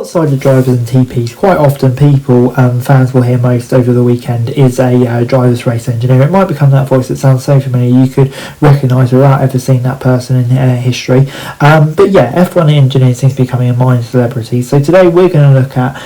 outside of drivers and TPs, quite often people, fans will hear most over the weekend is a driver's race engineer. It might become that voice that sounds so familiar you could recognise without ever seeing that person in history. But yeah, F1 engineers seems to be becoming a minor celebrity. So today we're going to look at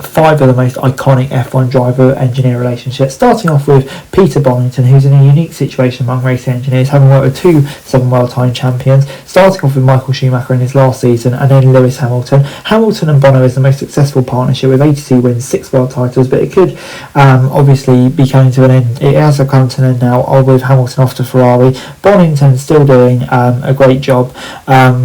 5 of the most iconic F1 driver-engineer relationships, starting off with Peter Bonington, who's in a unique situation among racing engineers, having worked with 2 7 world time champions, starting off with Michael Schumacher in his last season, and then Lewis Hamilton. Hamilton and Bono is the most successful partnership with 82 wins, 6 world titles, but it could obviously be coming to an end. It has come to an end now with Hamilton off to Ferrari. Bonington still doing a great job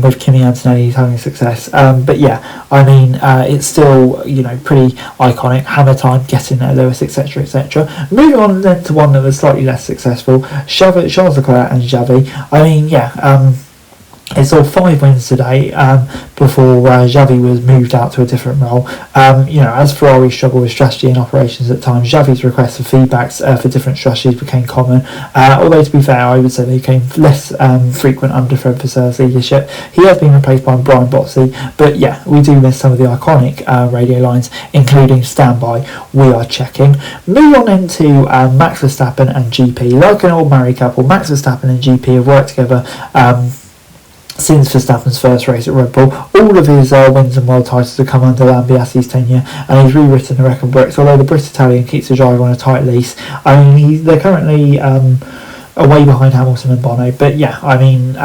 with Kimi Antonelli, he's having success. But yeah, I mean, it's still, you know, pretty iconic. Hammer time, getting there, Lewis, etc., etc. Moving on then to one that was slightly less successful, Charles Leclerc and Xavi. I mean, yeah, it saw 5 wins today before Xavi was moved out to a different role. You know, as Ferrari struggled with strategy and operations at times, Xavi's requests for feedbacks for different strategies became common. Although, to be fair, I would say they became less frequent under Fred Vasseurs' leadership. He has been replaced by Brian Botsi, but yeah, we do miss some of the iconic radio lines, including "Standby, we are checking." Move on into Max Verstappen and GP. Like an old married couple, Max Verstappen and GP have worked together since Verstappen's first race at Red Bull. All of his wins and world titles have come under Lambiassi's tenure, and he's rewritten the record books. Although the Brit-Italian keeps the driver on a tight leash, I mean, they're currently away behind Hamilton and Bono. But yeah, I mean,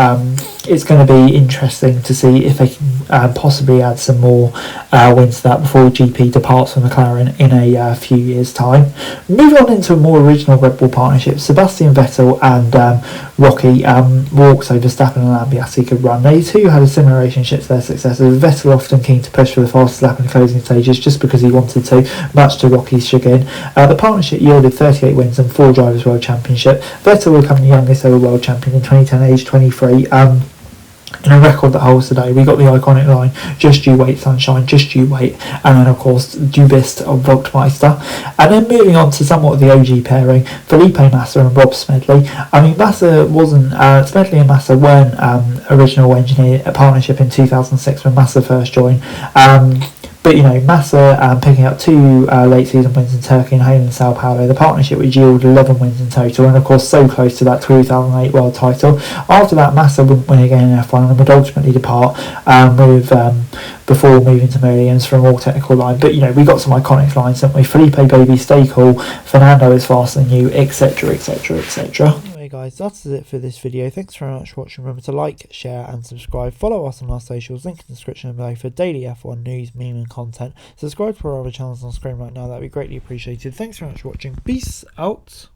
it's going to be interesting to see if they can possibly add some more wins to that before GP departs from McLaren in a few years' time. Moving on into a more original Red Bull partnership, Sebastian Vettel and Rocky walked so Verstappen and Lambiassi could run. They too had a similar relationship to their successors. Vettel often keen to push for the fastest lap in the closing stages just because he wanted to, much to Rocky's chagrin. The partnership yielded 38 wins and 4 Drivers' World Championship. Vettel will become the youngest ever world champion in 2010, aged 23. In a record that holds today, we got the iconic line, "Just you wait, sunshine, just you wait," and then of course "Du bist" of Volkmeister. And then moving on to somewhat of the OG pairing, Felipe Massa and Rob Smedley. I mean, Massa wasn't Smedley and Massa weren't original engineer partnership in 2006 when Massa first joined. But you know, Massa picking up 2 late season wins in Turkey and home in Sao Paulo. The partnership would yield 11 wins in total, and of course so close to that 2008 world title. After that, Massa wouldn't win again in F1 and would ultimately depart before moving to Williams for a more technical line. But you know, we got some iconic lines, didn't we? Felipe, baby, stay cool. Fernando is faster than you, etc., etc., etc. Anyway guys, that's it for this video. Thanks very much for watching. Remember to like, share and subscribe. Follow us on our socials, link in the description below for daily F1 news, meme and content. Subscribe to our other channels on screen right now, that'd be greatly appreciated. Thanks very much for watching. Peace out.